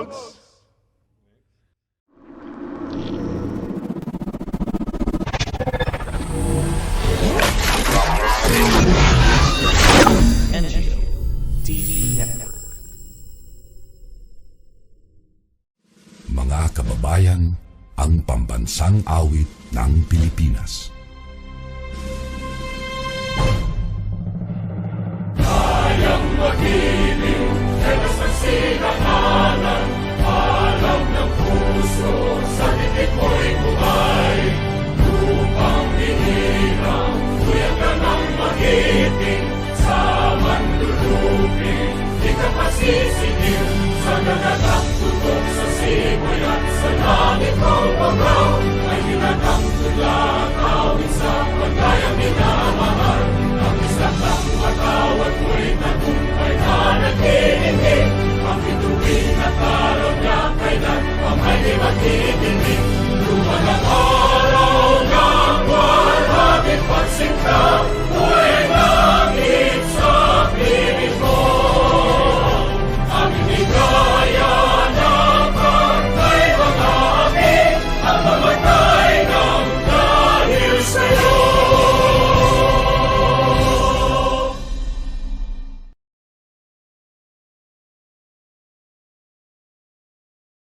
NGO TV Network. Mga kababayan, ang pambansang awit ng Pilipinas. Kayang magiliw, helas ng sinakalan, alam ng puso, sa titik mo'y buhay. Lupang hinirang, kuya ka ng magiting, sa manlulupin, di ka pasisingil, sa nagagang tutok sa simoy at sa langit mong pagaw, ay hinatang tulad, awit sa pagkayang minamahal. Ang isang ng matawad mo'y tagumpay na nagtitindig, ang bituin at araw niya kailan ang may di magtitindig. Luman ang araw ng buwan, ating pagsinta,